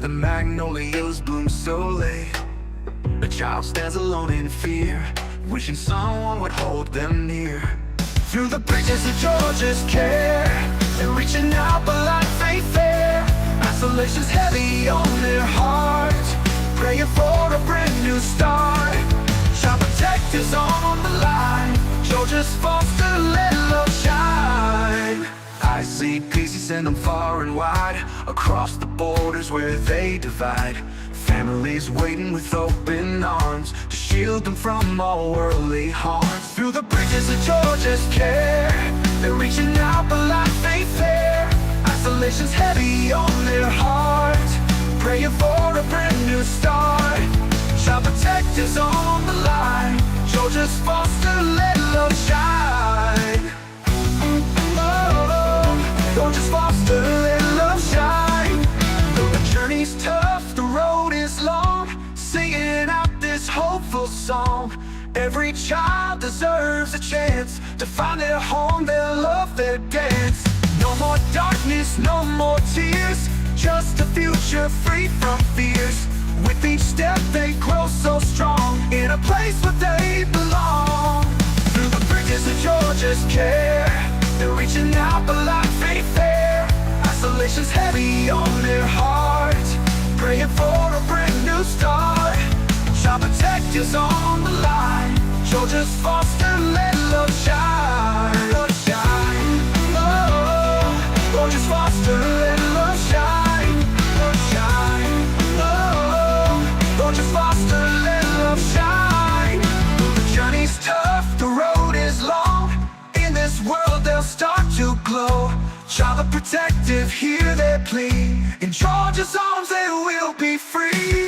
the magnolias bloom so late. A child stands alone in fear, wishing someone would hold them near. Through the bridges of Georgia's care, they're reaching out but life ain't fair. Isolation's heavy on their heart, praying for a brand new start. Child protectors on the line, Georgia's foster, let love shine. I see peace, you send them far and wide, across the borders where they divide. Families waiting with open arms to shield them from all worldly harm. Through the bridges of Georgia's care, they're reaching out but life ain't fair. Isolation's heavy on their heart, praying for a brand new start. Child protectors on the line, Georgia's foster, let love shine. Oh, Georgia's foster, let love shine. Though the journey's tough, the road is long, singing out this hopeful song. Every child deserves a chance to find their home, their love, their dance. No more darkness, no more tears, just a future free from fears. With each step they grow so strong, in a place where they belong. Through the bridges of Georgia's care, they're reaching out but life ain't fair. Isolation's heavy on their heart, praying for a brand new start. Child protectors on the line, Georgia's foster, let love shine. Love shine. Oh, Georgia's foster, let love shine. Love shine. Oh, Georgia's foster, let love shine. The journey's tough, the road is long, in this world they'll start to glow. Child protective, hear their plea, in Georgia's arms they will be free.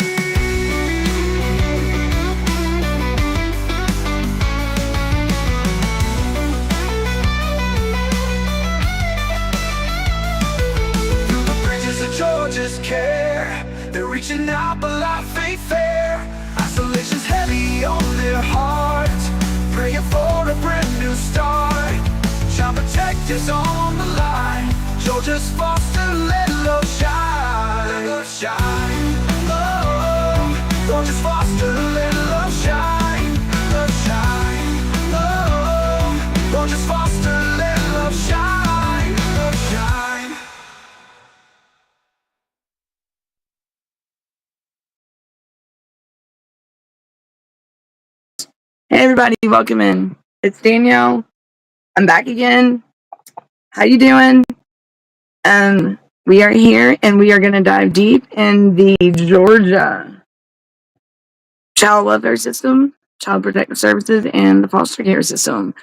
Georgia's care, they're reaching out but life ain't fair. Isolation's heavy on their heart, praying for a brand new start. Child protectors on the line, Georgia's foster, let love shine. Let love shine. Oh, Georgia's foster, let love shine. Love shine. Oh, Georgia's foster, let love shine. Love shine. Hey everybody, welcome in. It's Danielle. I'm back again. How you doing? We are here and we are going to dive deep in the Georgia child welfare system, child protective services, and the foster care system.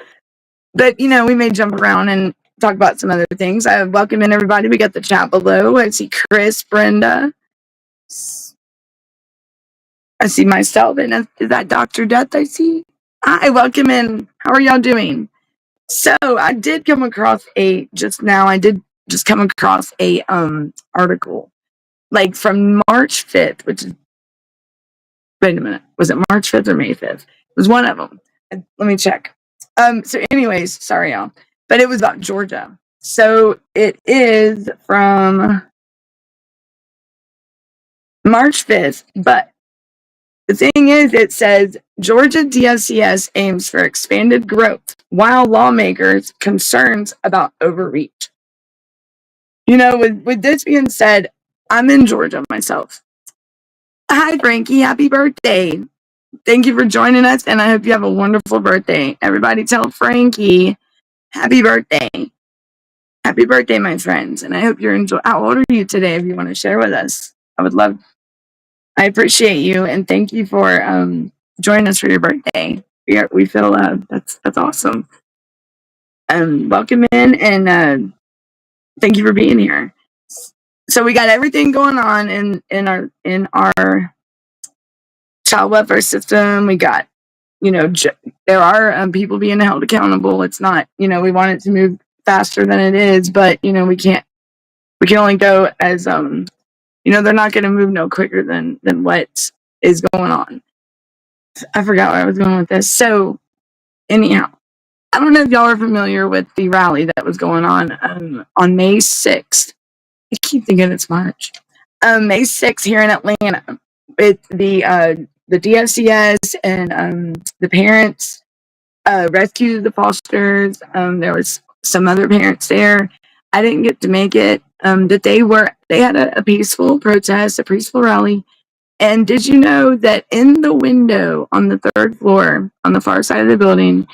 But we may jump around and talk about some other things. I welcome in everybody. We got the chat below. I see Chris, Brenda. I see myself, and is that Dr. Death I see? Hi, welcome in. How are y'all doing? So I did come across come across a article like from March 5th, which is, wait a minute, was it March 5th or May 5th? It was one of them. Let me check. So anyways, sorry y'all, but it was about Georgia. So it is from March 5th, but the thing is, it says Georgia DSCS aims for expanded growth while lawmakers concerns about overreach. With this being said, I'm in Georgia myself. Hi, Frankie. Happy birthday. Thank you for joining us, and I hope you have a wonderful birthday. Everybody tell Frankie, happy birthday. Happy birthday, my friends. And I hope you're enjoying. How old are you today if you want to share with us? I appreciate you, and thank you for joining us for your birthday. We feel that's awesome. Welcome in, and thank you for being here. So we got everything going on in our child welfare system. We got, there are people being held accountable. It's not, we want it to move faster than it is, but we can only go as they're not going to move no quicker than what is going on. I forgot where I was going with this. So anyhow, I don't know if y'all are familiar with the rally that was going on May 6th. I keep thinking it's March. May 6th here in Atlanta with the DSCS and the parents rescued the fosters. There was some other parents there. I didn't get to make it. That they had a peaceful protest, a peaceful rally. And did you know that in the window on the 3rd floor, on the far side of the building,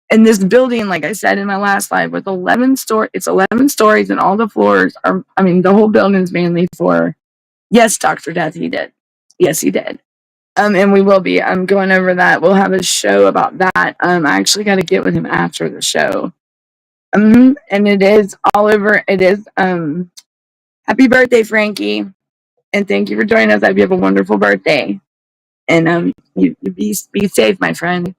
in this building, like I said in my last slide, with 11 stories, and all the floors are. I mean, the whole building is mainly for. Yes, Dr. Death, he did. Yes, he did. And we will be. I'm going over that. We'll have a show about that. I actually got to get with him after the show. And it is all over. It is. Happy birthday, Frankie, and thank you for joining us. I hope you have a wonderful birthday, and you be safe, my friend.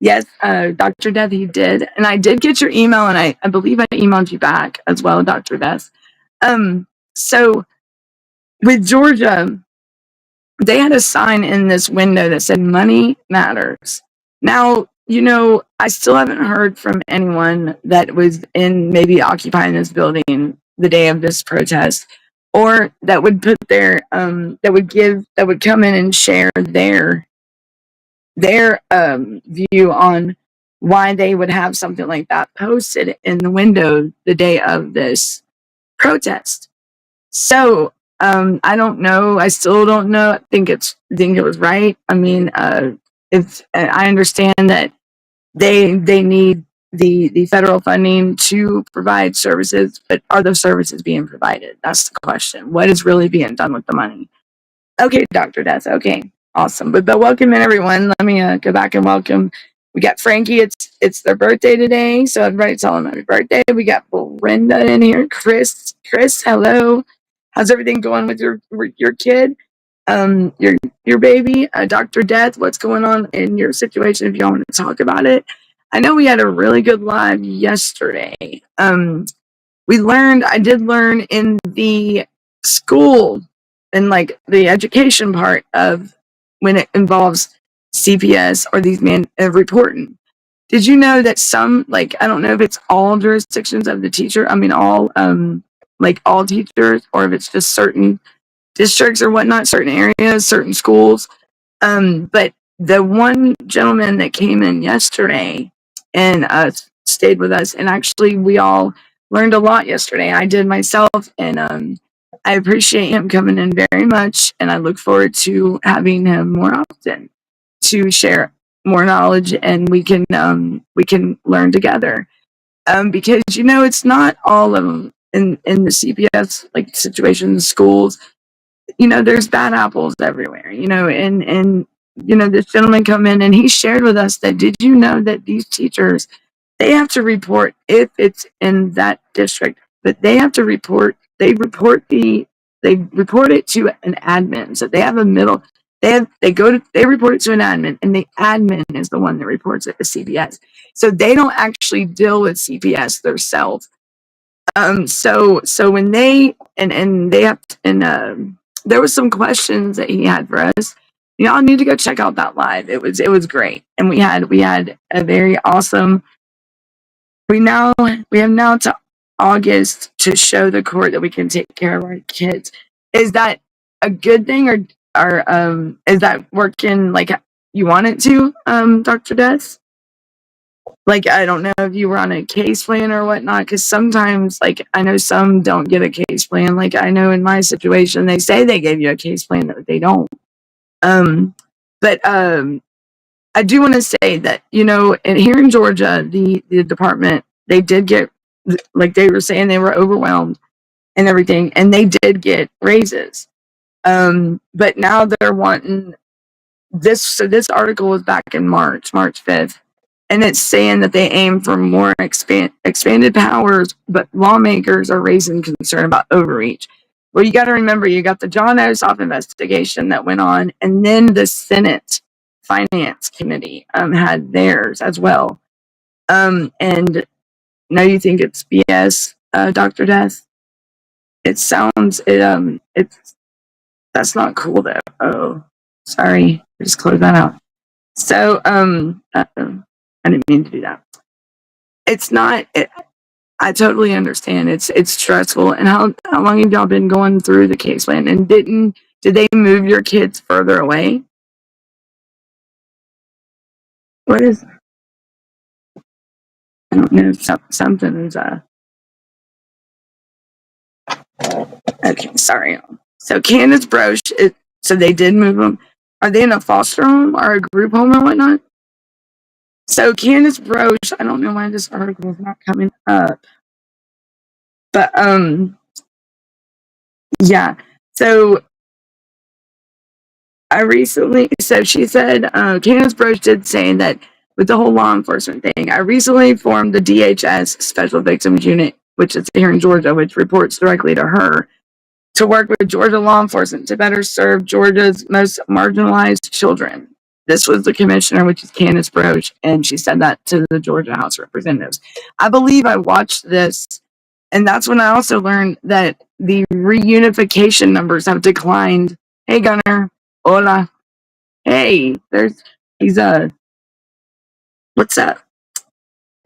Yes, Dr. Death, he did, and I did get your email, and I believe I emailed you back as well, Dr. Death. So with Georgia, they had a sign in this window that said money matters. Now, I still haven't heard from anyone that was in maybe occupying this building the day of this protest, or that would put that would come in and share their view on why they would have something like that posted in the window the day of this protest. So I don't know. I still don't know. I think it was right. I mean, if I understand that they need the federal funding to provide services, but are those services being provided? That's the question. What is really being done with the money? Okay, Dr. Death. Okay, awesome. But welcome in, everyone. Let me go back and welcome. We got Frankie. It's their birthday today, so everybody tell them happy birthday. We got Brenda in here. Chris, hello. How's everything going with your kid? Your baby, Dr. Death. What's going on in your situation? If y'all want to talk about it, I know we had a really good live yesterday. I did learn in the school and like the education part of when it involves CPS or these reporting. Did you know that some, like, I don't know if it's all jurisdictions of the teacher, I mean, all, like all teachers, or if it's just certain districts or whatnot, certain areas, certain schools. But the one gentleman that came in yesterday and stayed with us, and actually we all learned a lot yesterday. I did myself, and I appreciate him coming in very much, and I look forward to having him more often to share more knowledge, and we can learn together. Because it's not all of them in the CPS like situations, schools. There's bad apples everywhere, and this gentleman come in and he shared with us that, did you know that these teachers, they have to report if it's in that district, but they report it to an admin. So they have a middle, they report it to an admin, and the admin is the one that reports it to CPS. So they don't actually deal with CPS themselves. So when they and they have there was some questions that he had for us. Y'all need to go check out that live. It was great, and we had a very awesome. We have now to August to show the court that we can take care of our kids. Is that a good thing, or is that working like you want it to, Dr. Death? Like, I don't know if you were on a case plan or whatnot, because sometimes, like, I know some don't get a case plan. Like, I know in my situation, they say they gave you a case plan, but they don't. But I do want to say that, and here in Georgia, the department, they did get, like they were saying, they were overwhelmed and everything, and they did get raises. But now they're wanting this. So this article was back in March 5th. And it's saying that they aim for more expanded powers, but lawmakers are raising concern about overreach. Well, you got to remember, you got the John Ossoff investigation that went on, and then the Senate Finance Committee had theirs as well. And now you think it's BS, Dr. Death? It's that's not cool though. Oh, sorry, just close that out. So I didn't mean to do that. It's not. I totally understand. It's stressful. And how long have y'all been going through the case plan? And did they move your kids further away? What is? I don't know. Something's Okay, sorry. So Candace Broche, so they did move them. Are they in a foster home or a group home or whatnot? So Candace Broche, I don't know why this article is not coming up, but yeah. So she said, Candace Broche did say that with the whole law enforcement thing, I recently formed the DHS Special Victims Unit, which is here in Georgia, which reports directly to her, to work with Georgia law enforcement to better serve Georgia's most marginalized children. This was the commissioner, which is Candace Broche, and she said that to the Georgia House of Representatives. I believe I watched this, and that's when I also learned that the reunification numbers have declined. Hey, Gunner. Hola. Hey, he's what's up?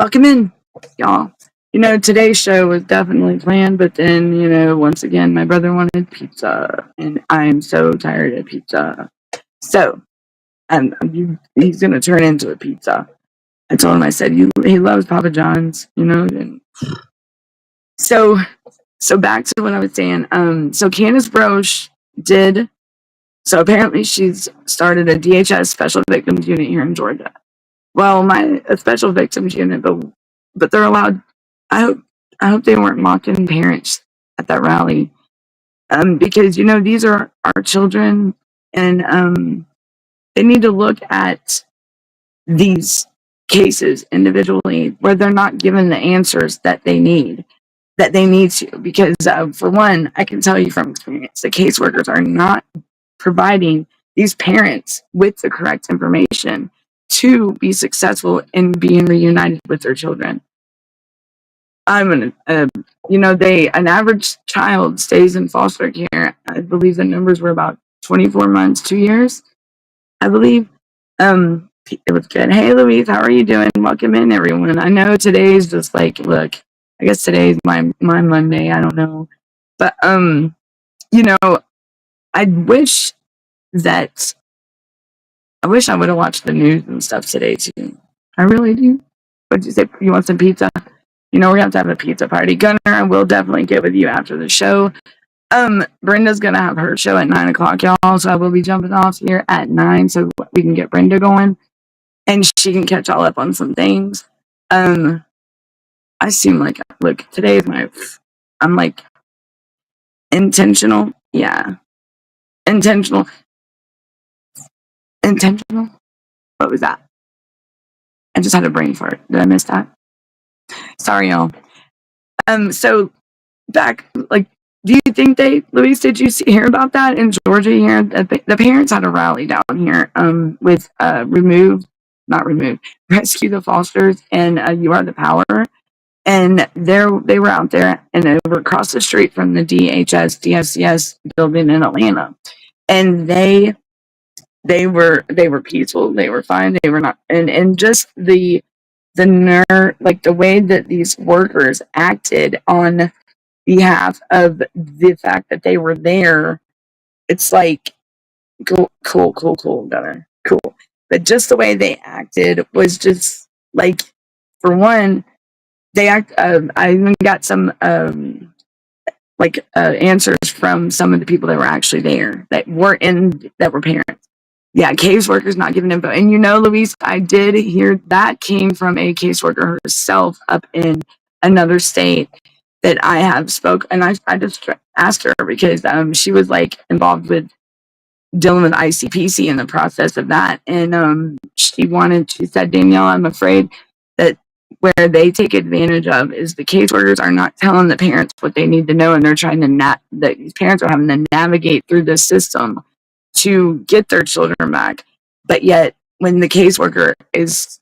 Welcome in, y'all. Today's show was definitely planned, but then, once again, my brother wanted pizza, and I'm so tired of pizza. So, he's gonna turn into a pizza. I told him, I said, he loves Papa John's, and so back to what I was saying. So Candace Broche did, so apparently she's started a DHS Special Victims Unit here in Georgia. Well, a special victims unit, but they're allowed. I hope they weren't mocking parents at that rally, because these are our children, and they need to look at these cases individually, where they're not given the answers that they need to. Because for one, I can tell you from experience, the caseworkers are not providing these parents with the correct information to be successful in being reunited with their children. An average child stays in foster care. I believe the numbers were about 24 months, 2 years, I believe. It was good. Hey, Louise, how are you doing? Welcome in, everyone. I know today's just like, look, I guess today's my Monday. I don't know, but I wish that I would have watched the news and stuff today too. I really do. What'd you say? You want some pizza? We're gonna have to have a pizza party. Gunner, I will definitely get with you after the show. Brenda's gonna have her show at 9:00, y'all. So I will be jumping off here at 9 so we can get Brenda going and she can catch all up on some things. I seem like, look, today is I'm like intentional. Yeah. Intentional. What was that? I just had a brain fart. Did I miss that? Sorry, y'all. So back, do you think Louise, did you hear about that in Georgia here? The parents had a rally down here, with Rescue the Fosters and You Are the Power. And they were out there and they were across the street from the DFCS building in Atlanta. And they were peaceful, they were fine, they were not, and just the nerve, like the way that these workers acted on behalf of the fact that they were there, it's like cool, Gunner, cool. But just the way they acted was just like, for one, I even got some answers from some of the people that were actually there that were parents. Yeah, caseworkers not giving info. And Louise, I did hear that came from a caseworker herself up in another state that I have spoke, and I just asked her because she was involved with dealing with ICPC in the process of that, and she said, Danielle, I'm afraid that where they take advantage of is the caseworkers are not telling the parents what they need to know, and they're trying to that these parents are having to navigate through the system to get their children back, but yet when the caseworker is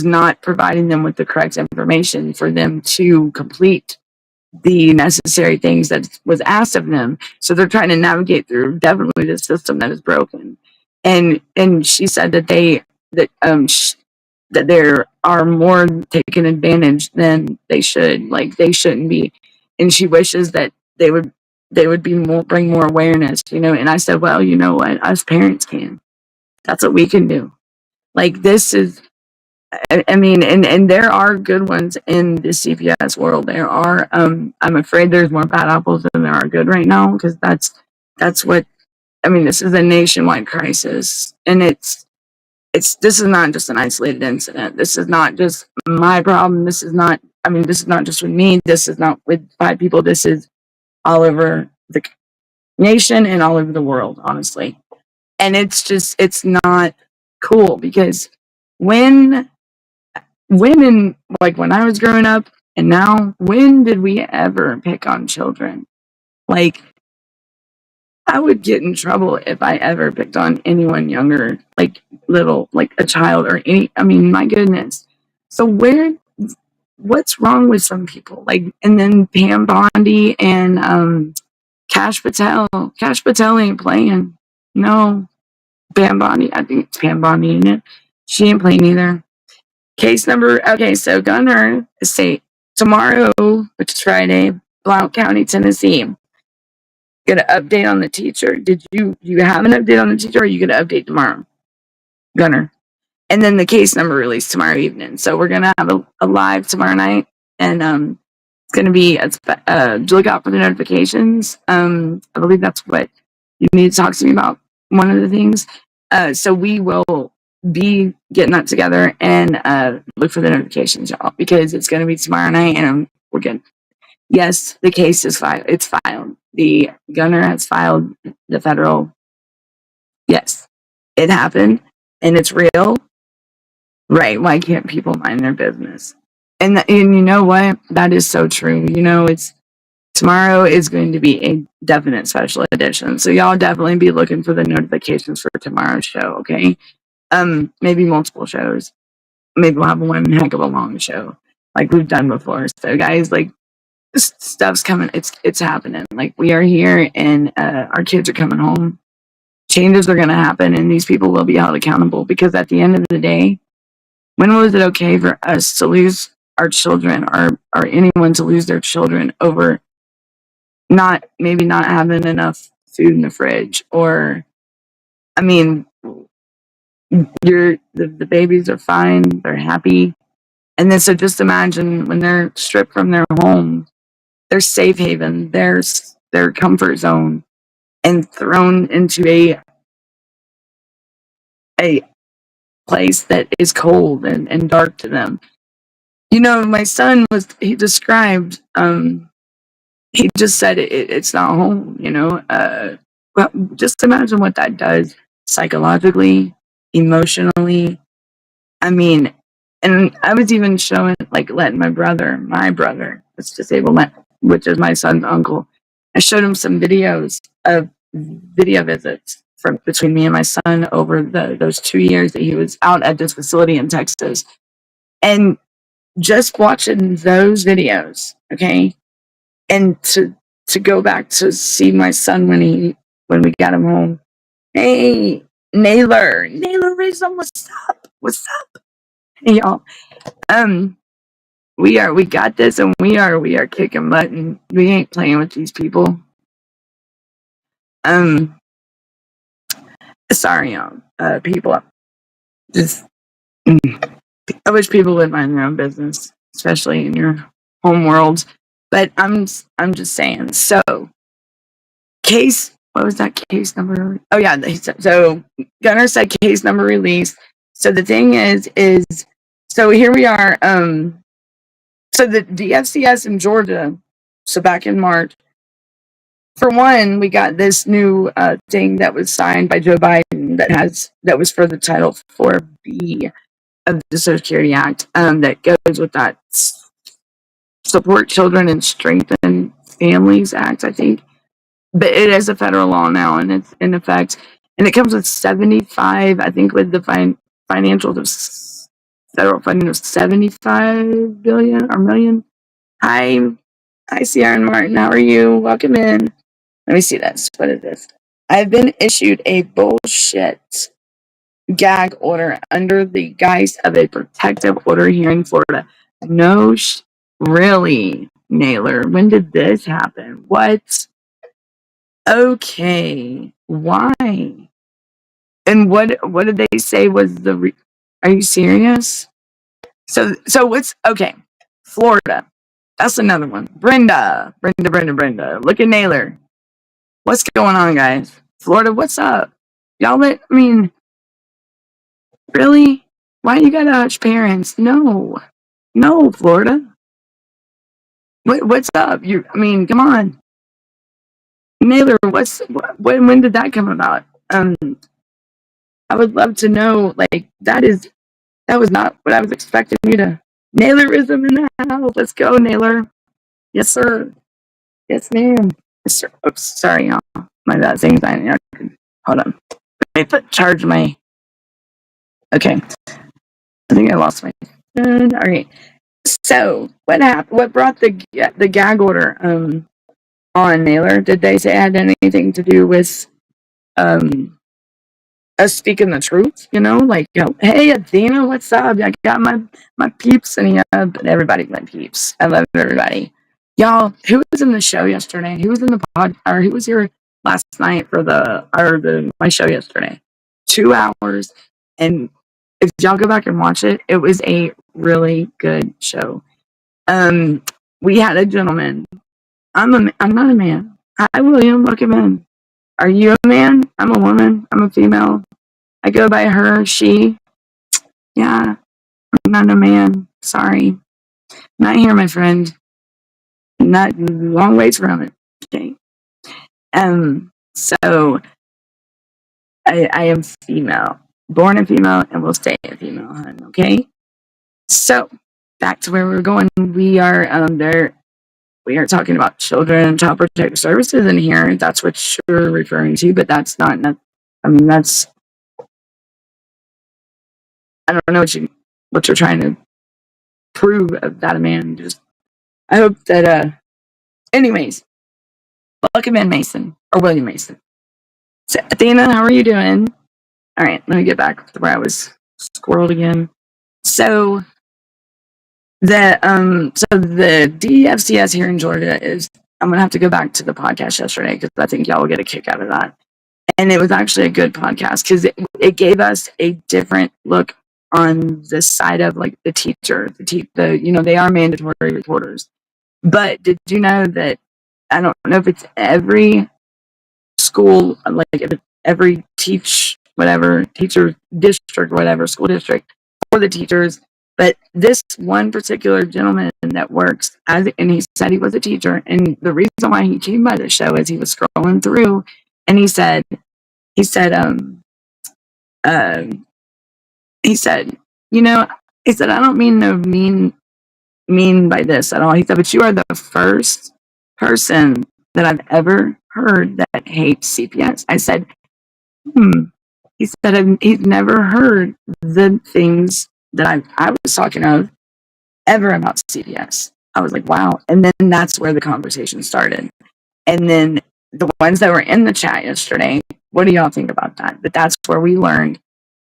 not providing them with the correct information for them to complete the necessary things that was asked of them, so they're trying to navigate through definitely the system that is broken. And she said that that there are more taken advantage than they should. Like they shouldn't be. And she wishes that they would be more, bring more awareness, And I said, well, you know what? Us parents can. That's what we can do. Like this is, I mean, and there are good ones in the CPS world. There are. I'm afraid there's more bad apples than there are good right now, because that's what. I mean, this is a nationwide crisis, and this is not just an isolated incident. This is not just my problem. This is not. I mean, this is not just with me. This is not with 5 people. This is all over the nation and all over the world, honestly. And it's not cool, because when in, like, when I was growing up and now, when did we ever pick on children? Like, I would get in trouble if I ever picked on anyone younger, like little, like a child or any. I mean, my goodness. So what's wrong with some people? Like, and then Pam Bondi and Cash Patel. Cash Patel ain't playing. No, Pam Bondi. I think it's Pam Bondi, isn't it? She ain't playing either. Case number. Okay, so Gunner Estate tomorrow, which is Friday, Blount County, Tennessee. Get an update on the teacher. Did you have an update on the teacher, or are you gonna update tomorrow, Gunner? And then the case number released tomorrow evening. So we're gonna have a live tomorrow night, and it's gonna be look out for the notifications. I believe that's what you need to talk to me about. One of the things. So we will be getting that together, and look for the notifications, y'all, because it's gonna be tomorrow night, and we're good. Yes, the case is filed. It's filed. The Gunner has filed the federal. Yes, it happened, and it's real. Right? Why can't people mind their business? And you know what? That is so true. It's tomorrow is going to be a definite special edition. So y'all definitely be looking for the notifications for tomorrow's show. Okay. Maybe multiple shows. Maybe we'll have one heck of a long show like we've done before. So guys, like, stuff's coming. It's happening. Like, we are here, and our kids are coming home. Changes are going to happen, and these people will be held accountable, because at the end of the day, when was it okay for us to lose our children, or anyone to lose their children over maybe not having enough food in the fridge? Or, I mean, the babies are fine, they're happy, and then so just imagine when they're stripped from their home, their safe haven, their comfort zone, and thrown into a place that is cold and dark to them. My son he described, he just said it's not home, well, just imagine what that does psychologically, emotionally. I mean, and I was even showing, like, letting my brother that's disabled, which is my son's uncle, I showed him some videos of video visits from between me and my son over those 2 years that he was out at this facility in Texas. And just watching those videos, okay, and to go back to see my son when we got him home. Hey, Naylor Rizzo, what's up? Hey, y'all. We got this, and we are kicking butt, and we ain't playing with these people. Sorry, y'all. People, just I wish people would mind their own business, especially in your home worlds. But I'm just saying. So, what was that case number? Oh yeah, so Gunner said case number released. So the thing is so here we are. So the FCS in Georgia. So back in March, for one, we got this new thing that was signed by Joe Biden that was for the Title 4B of the Social Security Act, that goes with that Support Children and Strengthen Families Act, I think. But it is a federal law now, and it's in effect. And it comes with 75, I think, with the financials of federal funding of 75 billion or million. Hi, Sierra and Martin. How are you? Welcome in. Let me see this. What is this? I've been issued a bullshit gag order under the guise of a protective order here in Florida. No, really, Naylor. When did this happen? What? Okay, why? And what did they say was the? Are you serious? So what's okay? Florida. That's another one. Brenda. Look at Naylor. What's going on, guys? Florida, what's up? Y'all really? Why you gotta touch parents? No, Florida. What's up? Come on, Naylor. When did that come about? I would love to know. Like that was not what I was expecting you to. Naylorism in the house. Let's go, Naylor. Yes, sir. Yes, ma'am. Yes, sir. Oops, sorry, y'all. My bad. Saying that. Hold on. Let me charge my. Okay. I think I lost my. All right. So what happened? What brought the gag order on, Naylor? Did they say it had anything to do with us speaking the truth? Hey Athena, what's up? I got my peeps in here, but everybody's my peeps. I love everybody. Y'all, who was in the show yesterday? Who was in the pod, or who was here last night for my show yesterday? 2 hours, and if y'all go back and watch it, it was a really good show. We had a gentleman. I'm not a man. Hi, William. Welcome in. Are you a man? I'm a woman. I'm a female. I go by her, she. Yeah, I'm not a man. Sorry. Not here, my friend. Not long ways from it. Okay. So I am female. Born a female and will stay a female, hun. Okay? So back to where we're going. We are there. We are talking about children and child protective services in here. That's what you're referring to, but that's not. That's. I don't know what you're trying to prove that a man. Just. I hope that. Anyways, welcome in, Mason or William Mason. So, Athena, how are you doing? All right, let me get back to where I was squirreled again. So the DFCS here in Georgia is. I'm gonna have to go back to the podcast yesterday because I think y'all will get a kick out of that. And it was actually a good podcast because it gave us a different look on the side of like the teacher, they are mandatory reporters. But did you know that I don't know if it's every school, like if it's every teacher district, whatever school district for the teachers, but this one particular gentleman that works and he said he was a teacher, and the reason why he came by the show is he was scrolling through, and he said, he said, uh, he said, I don't mean no mean by this at all. He said, but you are the first person that I've ever heard that hates CPS. I said, He said he's never heard the things that I was talking of ever about CPS. I was like, wow. And then that's where the conversation started. And then the ones that were in the chat yesterday, what do y'all think about that? But that's where we learned.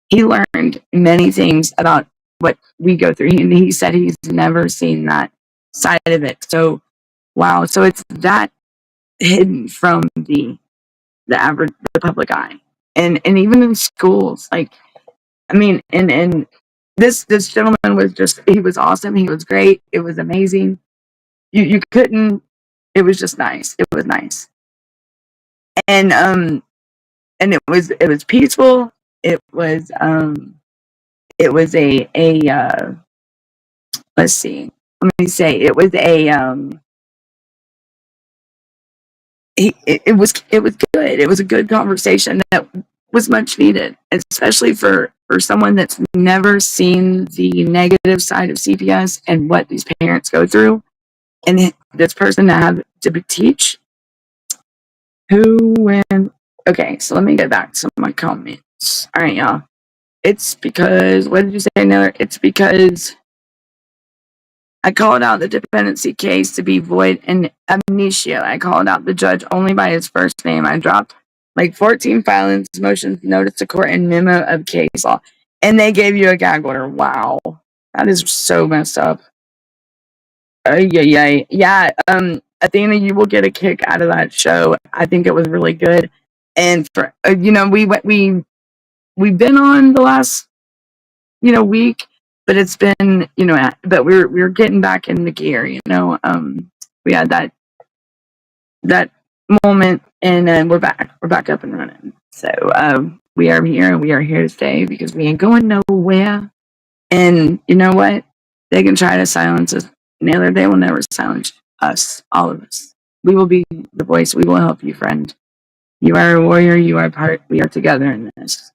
He learned many things about what we go through. And he said he's never seen that side of it. So, wow. So it's that hidden from the average, the public eye. And even in schools, like, and this gentleman he was awesome. He was great. It was amazing. You couldn't, it was just nice. It was nice. And it was peaceful. It was let's see. Let me say it was it was good. It was a good conversation that was much needed, especially for someone that's never seen the negative side of CPS and what these parents go through, and this person to have to teach who when. Okay, so let me get back to my comments. All right, y'all. It's because, what did you say, Naylor? It's because I called out the dependency case to be void and amnesia. I called out the judge only by his first name. I dropped like 14 filings, motions, notice to court, and memo of case law. And they gave you a gag order. Wow. That is so messed up. Yeah. Athena, you will get a kick out of that show. I think it was really good. And for we've been on the last week, but it's been but we're getting back in the gear. We had that moment, and then we're back up and running. So we are here, and we are here to stay because we ain't going nowhere. And you know what? They can try to silence us, Naylor. They will never silence us, all of us. We will be the voice. We will help you, friend. You are a warrior. You are part. We are together in this.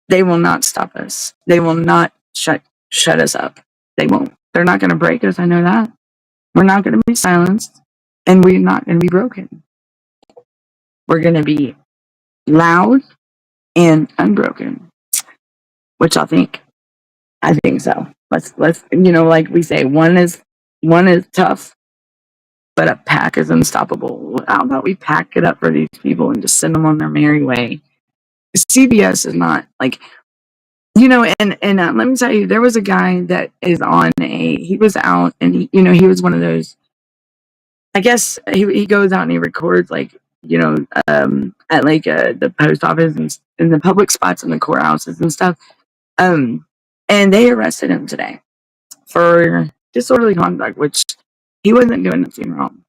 They will not stop us. They will not shut us up. They won't. They're not going to break us. I know that. We're not going to be silenced, and we're not going to be broken. We're going to be loud and unbroken, which I think so. Let's like we say, one is tough, but a pack is unstoppable. How about we pack it up for these people and just send them on their merry way? CBS is not like, and let me tell you, there was a guy that is he was out, and he was one of those, I guess he goes out and he records like, at like the post office and in the public spots in the courthouses and stuff. And they arrested him today for disorderly conduct, which he wasn't doing anything wrong.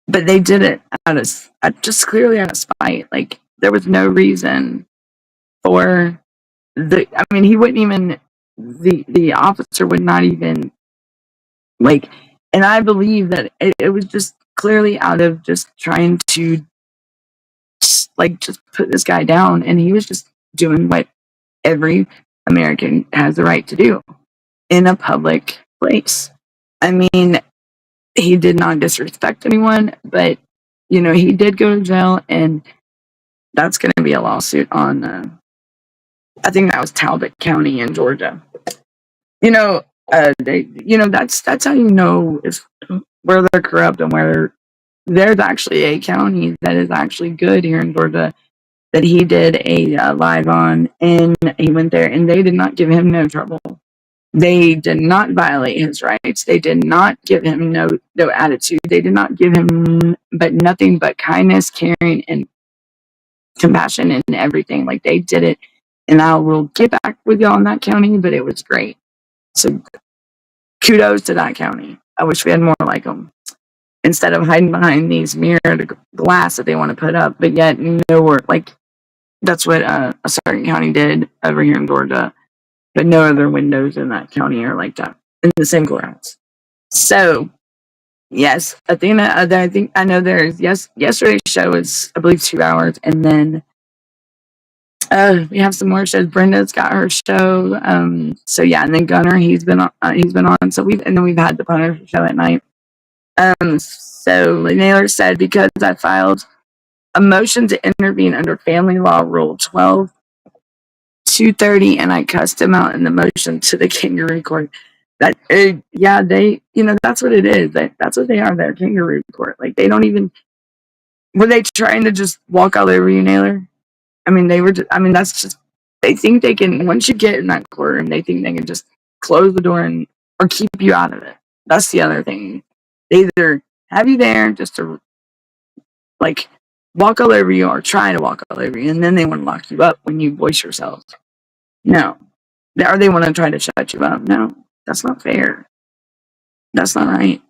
But they did it just clearly out of spite. Like, there was no reason for he wouldn't even, the officer would not even, like, and I believe that it was just clearly out of just trying to just put this guy down, and he was just doing what every American has the right to do in a public place. I mean, he did not disrespect anyone, but he did go to jail, and that's going to be a lawsuit on I think that was Talbot County in Georgia. That's how you know where they're corrupt and where there's actually a county that is actually good here in Georgia that he did a live on, and he went there, and they did not give him no trouble. They did not violate his rights. They did not give him no attitude. They did not give him nothing but kindness, caring, and compassion, and everything. Like, they did it, and I will get back with y'all in that county, but it was great. So kudos to that county. I wish we had more like them, instead of hiding behind these mirrored glass that they want to put up, but yet nowhere. Like, that's what a certain county did over here in Georgia. But no other windows in that county are like that in the same courthouse. So, yes, Athena, I know there's, yesterday's show was, I believe, 2 hours. And then we have some more shows. Brenda's got her show. So yeah, and then Gunner, he's been on. So we've had the Punter show at night. So Naylor said, because I filed a motion to intervene under Family Law Rule 12-230, and I cussed him out in the motion to the kangaroo court. That they, that's what it is. That's what they are. They're kangaroo court. Like, they don't even. Were they trying to just walk all over you, Naylor? I mean, they were. That's just. They think they can. Once you get in that courtroom, they think they can just close the door or keep you out of it. That's the other thing. They either have you there just to like walk all over you, or try to walk all over you, and then they want to lock you up when you voice yourself. No. Or they want to try to shut you up. No, that's not fair. That's not right.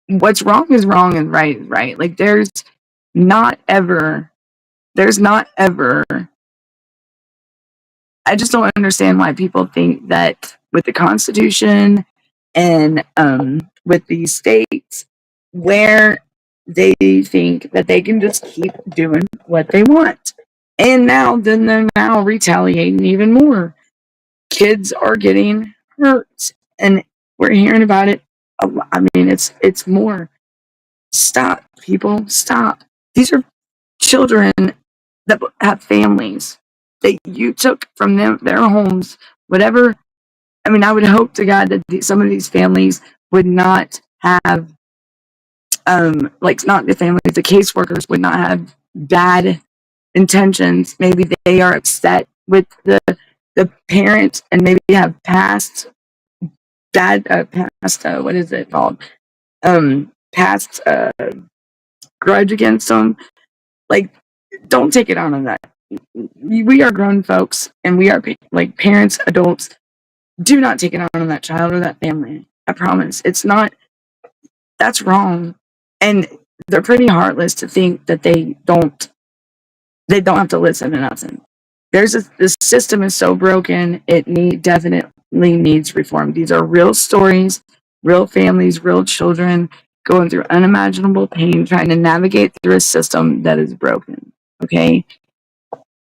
What's wrong is wrong and right is right. Like, there's not ever, I just don't understand why people think that with the Constitution and with these states where they think that they can just keep doing what they want. And then they're now retaliating even more. Kids are getting hurt, and we're hearing about it. It's more. Stop, people, stop. These are children that have families that you took from their homes, whatever. I would hope to God that some of these families would not have, not the families, the caseworkers would not have bad intentions. Maybe they are upset with the parent and maybe have past what is it called? Past grudge against them. Like, don't take it out on that. We are grown folks and we are like parents, adults. Do not take it out on that child or that family. I promise. It's not, that's wrong. And they're pretty heartless to think that they don't have to listen to nothing. This system is so broken, it definitely needs reform. These are real stories, real families, real children going through unimaginable pain, trying to navigate through a system that is broken. Okay?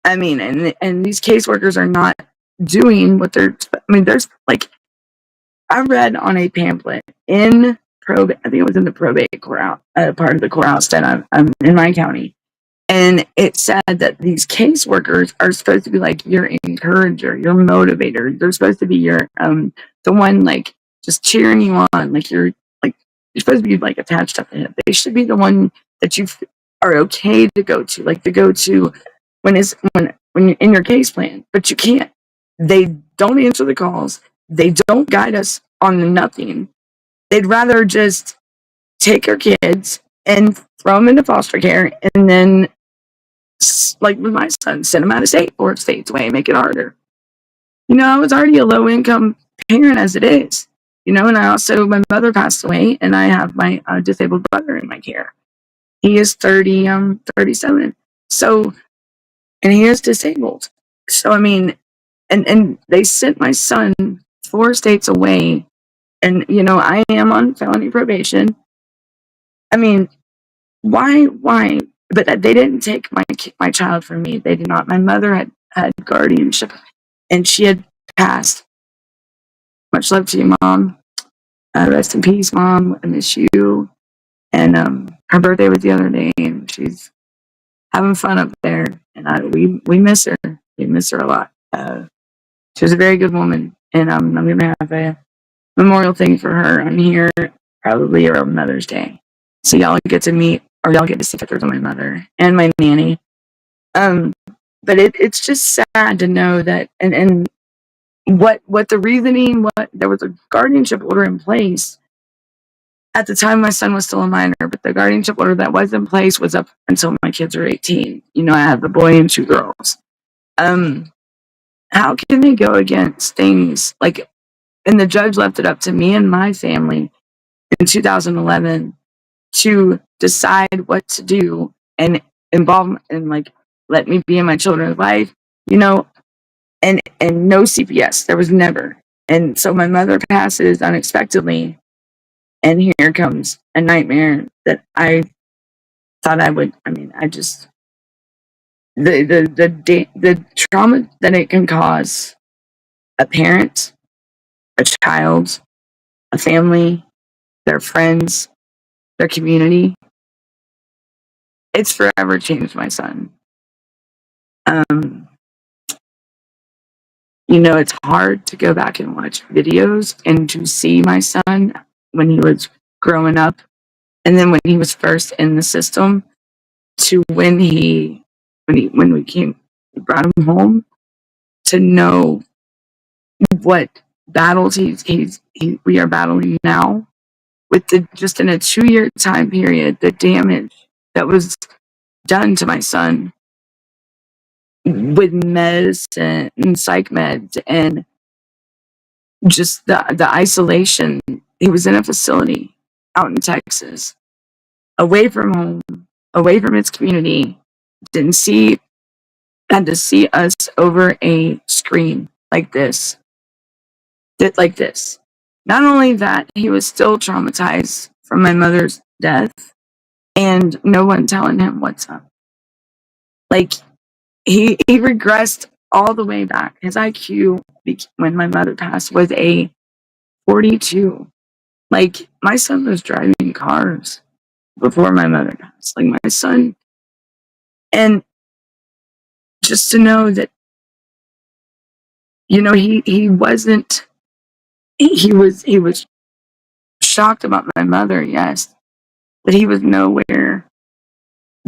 I mean, and these caseworkers are not doing what there's like, I read on a pamphlet in probate, I think it was in the probate courthouse, part of the courthouse that I'm in my county. And it said that these caseworkers are supposed to be like your encourager, your motivator. They're supposed to be your the one like just cheering you on. Like you're supposed to be like attached up to him. They should be the one that you are okay to go to, like to go to when you're in your case plan. But you can't. They don't answer the calls. They don't guide us on nothing. They'd rather just take our kids and throw them into foster care and then, like with my son, send him out of state 4 states away, make it harder. I was already a low income parent as it is, and my mother passed away, and I have my disabled brother in my care. He is 37. So, and he is disabled. So, I mean, and they sent my son 4 states away, and, I am on felony probation. I mean, why? But they didn't take my child from me. They did not. My mother had guardianship, and she had passed. Much love to you, Mom. Rest in peace, Mom. I miss you. And her birthday was the other day, and she's having fun up there. And we miss her. We miss her a lot. She was a very good woman, and I'm gonna have a memorial thing for her on here probably around Mother's Day. So y'all get to meet, or y'all get to see pictures of my mother and my nanny. But it's just sad to know that, and what the reasoning, what there was a guardianship order in place at the time my son was still a minor, but the guardianship order that was in place was up until my kids were 18. I have a boy and 2 girls. How can they go against things like, and the judge left it up to me and my family in 2011 to decide what to do and involve and like let me be in my children's life, and no CPS. There was never. And so my mother passes unexpectedly, and here comes a nightmare that I thought I would. I mean, I just the trauma that it can cause a parent, a child, a family, their friends, their community. It's forever changed my son. It's hard to go back and watch videos and to see my son when he was growing up, and then when he was first in the system, to when we brought him home, to know what battles we are battling now with just in a 2-year time period, the damage that was done to my son with medicine and psych meds and just the isolation. He was in a facility out in Texas, away from home, away from his community, had to see us over a screen like this. Not only that, he was still traumatized from my mother's death and no one telling him what's up. Like, he regressed all the way back. His IQ when my mother passed was a 42. Like, my son was driving cars before my mother passed. Like, my son. And just to know that, he wasn't, he was shocked about my mother, yes, but he was nowhere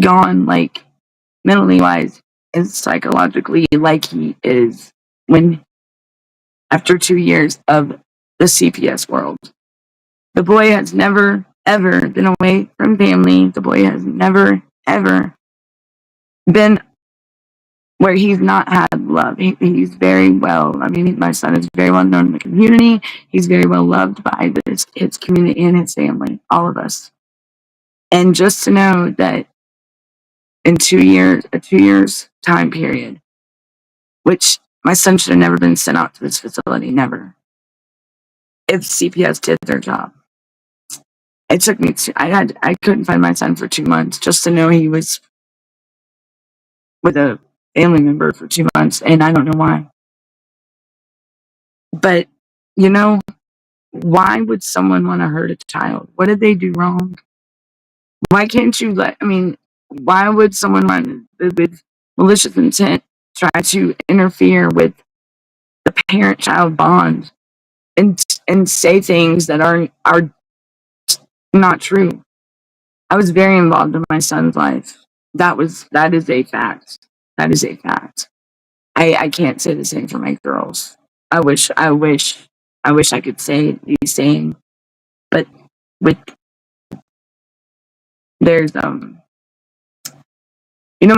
gone. Like, mentally wise and psychologically like he is when after 2 years of the CPS world. The boy has never, ever been away from family. The boy has never, ever been where he's not had love. He's very well, I mean, my son is very well known in the community. He's very well loved by his community and his family, all of us. And just to know that in 2 years, a 2 years time period, which my son should have never been sent out to this facility, never. If CPS did their job. It took me I couldn't find my son for 2 months just to know he was with a family member for 2 months, and I don't know why. But, you know, why would someone want to hurt a child? What did they do wrong? Why can't you why would someone want with malicious intent try to interfere with the parent-child bond and say things that are not true? I was very involved in my son's life. That is a fact. That is a fact. I can't say the same for my girls. I wish I could say the same, but with there's my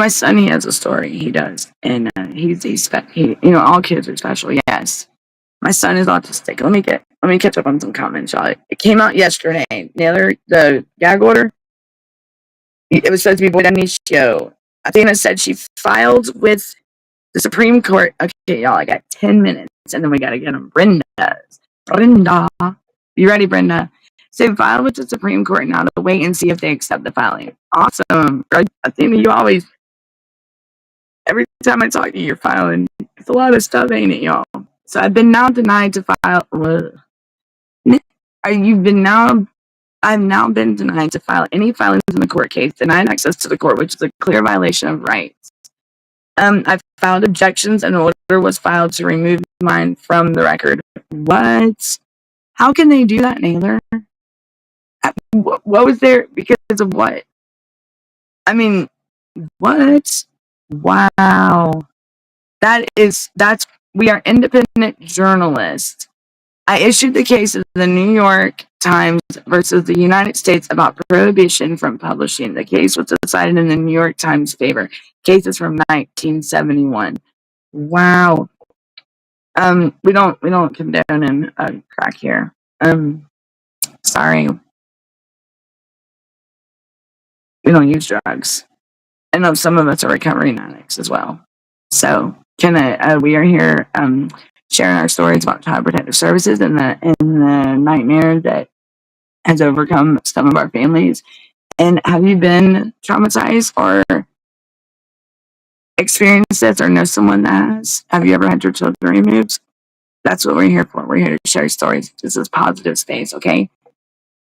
son, he has a story. He does, and all kids are special. Yes, my son is autistic. Let me catch up on some comments, y'all. It came out yesterday. The gag order. It was supposed to be Boy Danicio. Athena said she filed with the Supreme Court. Okay, y'all, I got 10 minutes, and then we got to get them. Brenda. You ready, Brenda? So filed with the Supreme Court now to wait and see if they accept the filing. Awesome. Athena, you always, every time I talk to you, you're filing. It's a lot of stuff, ain't it, y'all? So I've been now denied to file. I've now been denied to file any filings in the court case, denied access to the court, which is a clear violation of rights. I filed objections, and an order was filed to remove mine from the record. What? How can they do that, Naylor? What was there? Because of what? I mean, what? Wow. We are independent journalists. I issued the case of the New York Times versus the United States about prohibition from publishing. The case was decided in the New York Times' favor. Case is from 1971. Wow. We don't condone crack here. Sorry. We don't use drugs. I know some of us are recovering addicts as well. So we are here sharing our stories about Child Protective Services and the nightmare that has overcome some of our families. And have you been traumatized or experienced this or know someone that has? Have you ever had your children removed? That's what we're here for. We're here to share stories. This is positive space, okay?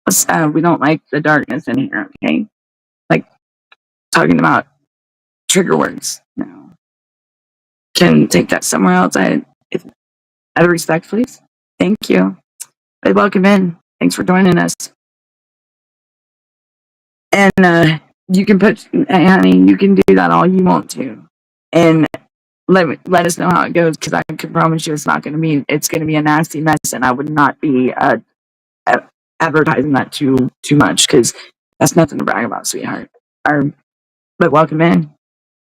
We don't like the darkness in here, okay? Like talking about trigger words. No. Can take that somewhere else. Out of respect, please. Thank you. Hey, welcome in. Thanks for joining us. And you can honey, you can do that all you want to. And let us know how it goes, because I can promise you it's going to be a nasty mess, and I would not be advertising that too much, because that's nothing to brag about, sweetheart. But welcome in.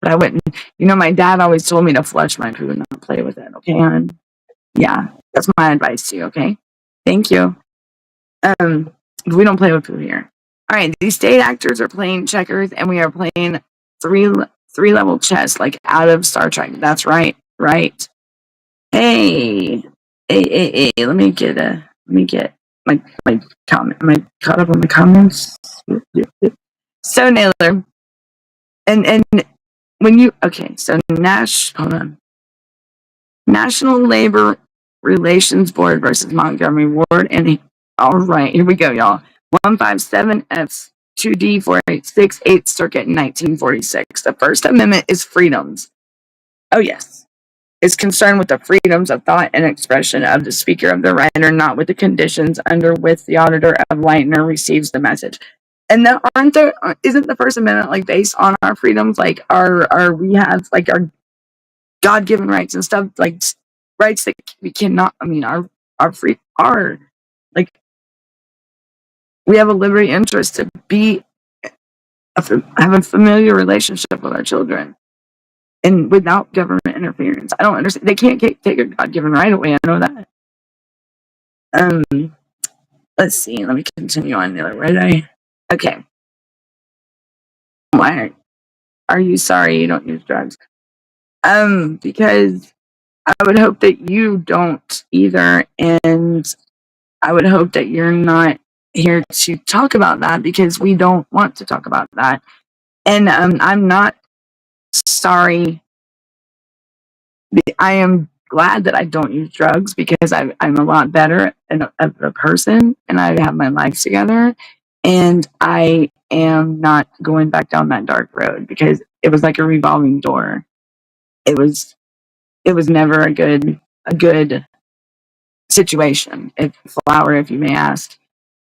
But I wouldn't, my dad always told me to flush my poo and not play with it, okay, hon? Yeah, that's my advice to you, okay? Thank you. We don't play with poo here. All right, these state actors are playing checkers, and we are playing three-level chess, like out of Star Trek. That's right. Hey. Let me get my comment. Am I caught up on the comments? So Naylor, and when you so hold on. National Labor Relations Board versus Montgomery Ward, and all right, here we go, y'all. 157F 2D 486 8th Circuit 1946. The First Amendment is freedoms. Oh yes. Is concerned with the freedoms of thought and expression of the speaker of the writer, not with the conditions under which the auditor of Leitner receives the message. And then isn't the First Amendment like based on our freedoms? Like we have like our God-given rights and stuff, like rights that we cannot, I mean, our like, we have a liberty interest to have a familiar relationship with our children and without government interference. I don't understand. They can't take a God-given right away. I know that. Let's see. Let me continue on the other way. Okay. Why are you sorry you don't use drugs? Because I would hope that you don't either, and I would hope that you're not here to talk about that because we don't want to talk about that. And I'm not sorry. I am glad that I don't use drugs because I'm a lot better of a person and I have my life together. And I am not going back down that dark road because it was like a revolving door. It was never a good situation, if you may ask.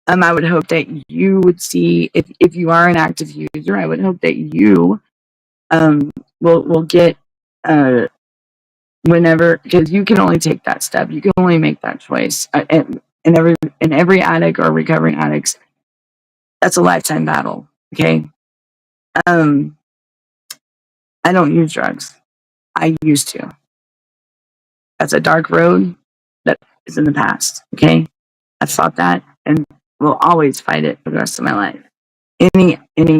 I would hope that you would see, if you are an active user, I would hope that you will get whenever, because you can only take that step, you can only make that choice. And every addict or recovering addicts, that's a lifetime battle. Okay. I don't use drugs. I used to. That's a dark road that is in the past. Okay. I've fought that and will always fight it for the rest of my life. Any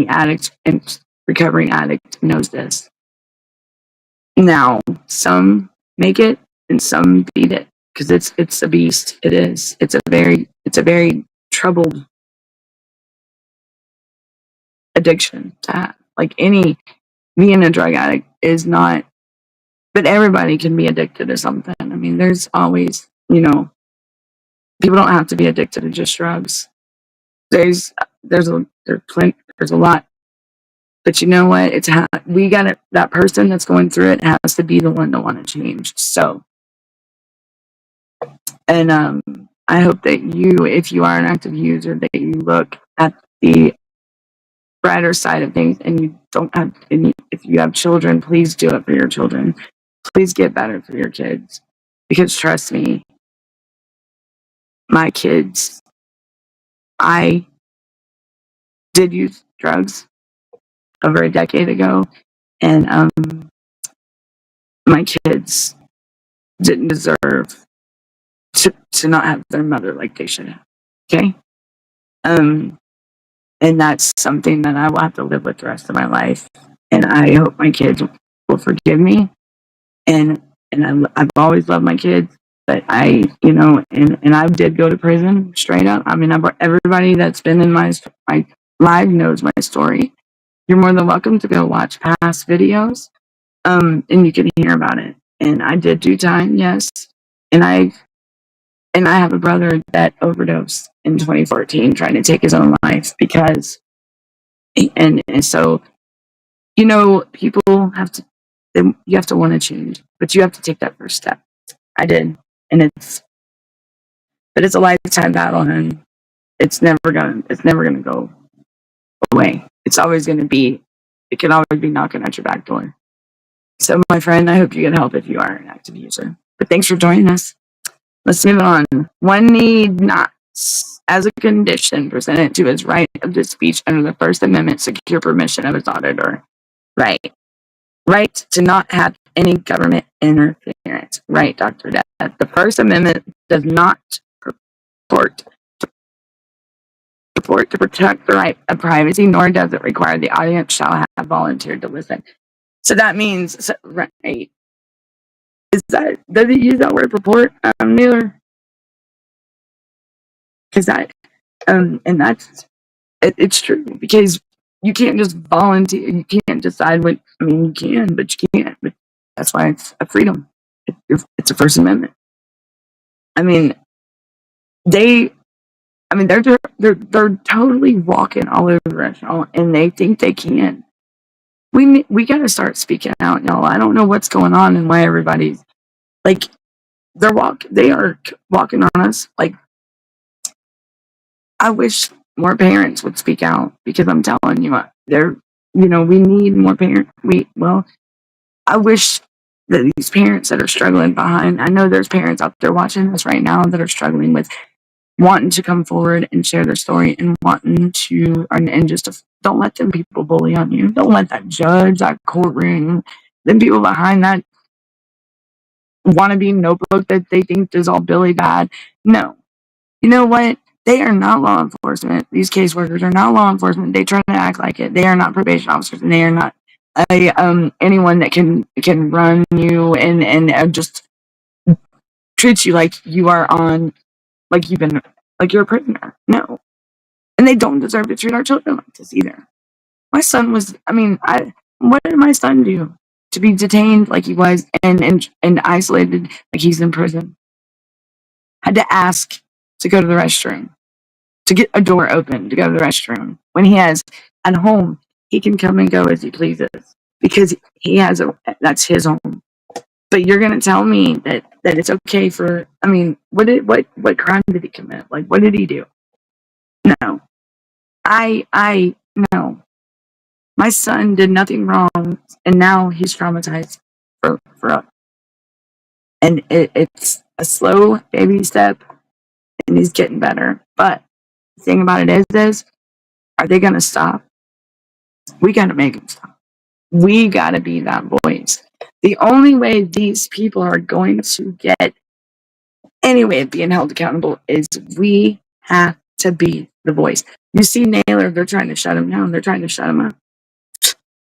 addict and recovering addict knows this. Now, some make it and some beat it because it's a beast. It is. It's a very troubled addiction to have. Like being a drug addict is not, but everybody can be addicted to something. I mean, there's always, people don't have to be addicted to just drugs. There's a lot. But you know what? That person that's going through it has to be the one to want to change. So, and I hope that you, if you are an active user, that you look at the brighter side of things, and you don't have any. If you have children, please do it for your children. Please get better for your kids, because trust me, my kids, I did use drugs over a decade ago, and my kids didn't deserve to not have their mother like they should have. Okay. And that's something that I will have to live with the rest of my life. And I hope my kids will forgive me. And I've always loved my kids, but and I did go to prison straight up. I mean, everybody that's been in my live knows my story. You're more than welcome to go watch past videos, and you can hear about it. And I did do time, yes. And I have a brother that overdosed in 2014, trying to take his own life because, and so, people you have to want to change, but you have to take that first step. I did, and it's a lifetime battle, and it's never gonna go away. It's always gonna be, it can always be knocking at your back door. So, my friend, I hope you get help if you are an active user. But thanks for joining us. Let's move on. One need not, as a condition presented to his right of speech under the First Amendment, secure permission of his auditor. Right to not have any government interference. Right, Dr. Death. The First Amendment does not purport to protect the right of privacy, nor does it require the audience shall have volunteered to listen. So that means, right, does it use that word purport, Neither? Because and that's, it's true, because you can't just volunteer. You can't decide what, I mean, you can, but you can't. But that's why it's a freedom. It's a First Amendment. I mean, they're totally walking all over us, y'all, and they think they can. We got to start speaking out, y'all. I don't know what's going on and why everybody's like, they are walking on us. Like, I wish more parents would speak out, because I'm telling you, we need more parents. I wish that these parents that are struggling behind, I know there's parents out there watching this right now that are struggling with wanting to come forward and share their story, and wanting to, and just don't let them people bully on you. Don't let that judge, that courtroom, them people behind that wannabe notebook that they think is all Billy bad. No. You know what? They are not law enforcement. These caseworkers are not law enforcement. They try to act like it. They are not probation officers, and they are not anyone that can run you and just treat you like you are on, like you've been, like you're a prisoner. No. And they don't deserve to treat our children like this either. My son was, what did my son do to be detained like he was, and isolated like he's in prison? Had to ask to go to the restroom, to get a door open to go to the restroom, when he has at home, he can come and go as he pleases, because that's his home. But you're gonna tell me that it's okay for, what crime did he commit? Like, what did he do? No. I no. My son did nothing wrong, and now he's traumatized for and it's a slow baby step, and he's getting better. But the thing about it is are they gonna stop? We gotta make them stop. We gotta be that voice. The only way these people are going to get any way of being held accountable is we have to be the voice. You see Naylor, they're trying to shut him down. They're trying to shut him up.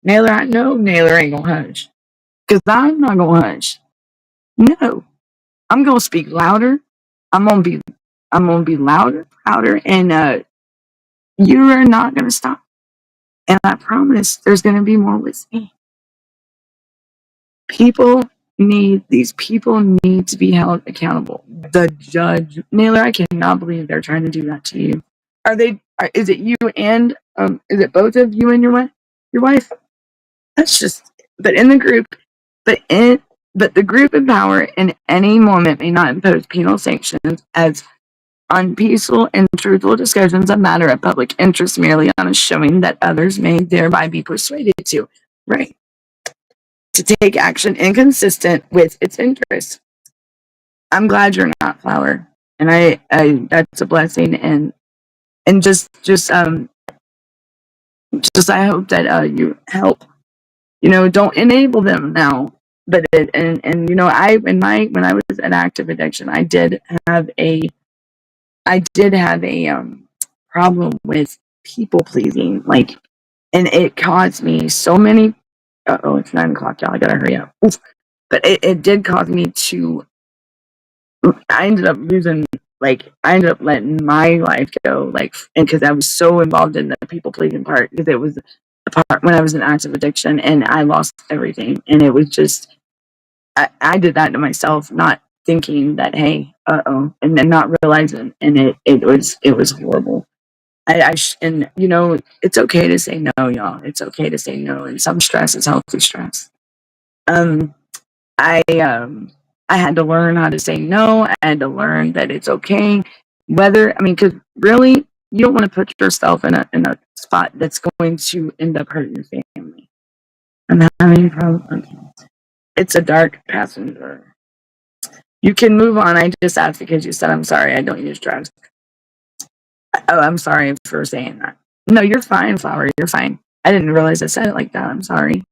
Naylor, I know Naylor ain't gonna hush, because I'm not gonna hush. No, I'm gonna speak louder. I'm gonna be louder, and you are not gonna stop. And I promise, there's gonna be more with me. These people need to be held accountable. The judge, Naylor, I cannot believe they're trying to do that to you. Is it you and is it both of you and your wife? That's just, but in the group, but the group in power in any moment may not impose penal sanctions as unpeaceful and truthful discussions of matter of public interest merely on a showing that others may thereby be persuaded to. Right. To take action inconsistent with its interests. I'm glad you're not, Flower, and I that's a blessing, and just I hope that you help. Don't enable them now, but I when I was in active addiction, I did have a problem with people pleasing, like, and it caused me so many. Oh, it's 9 o'clock, y'all. I gotta hurry up. Oof. But it did cause me to. I ended up losing. Like, I ended up letting my life go. Like, and because I was so involved in the people pleasing part, because it was the part when I was in active addiction, and I lost everything, and it was just. I did that to myself, not thinking that, hey, and then not realizing, and it was horrible. And it's okay to say no, y'all. It's okay to say no, and some stress is healthy stress. Um, I I had to learn how to say no. I had to learn that it's okay. Because really, you don't want to put yourself in a spot that's going to end up hurting your family. I'm having a problem. It's a dark passenger. You can move on. I just asked because you said I'm sorry. I don't use drugs. Oh, I'm sorry for saying that. No, you're fine, Flower. You're fine. I didn't realize I said it like that. I'm sorry.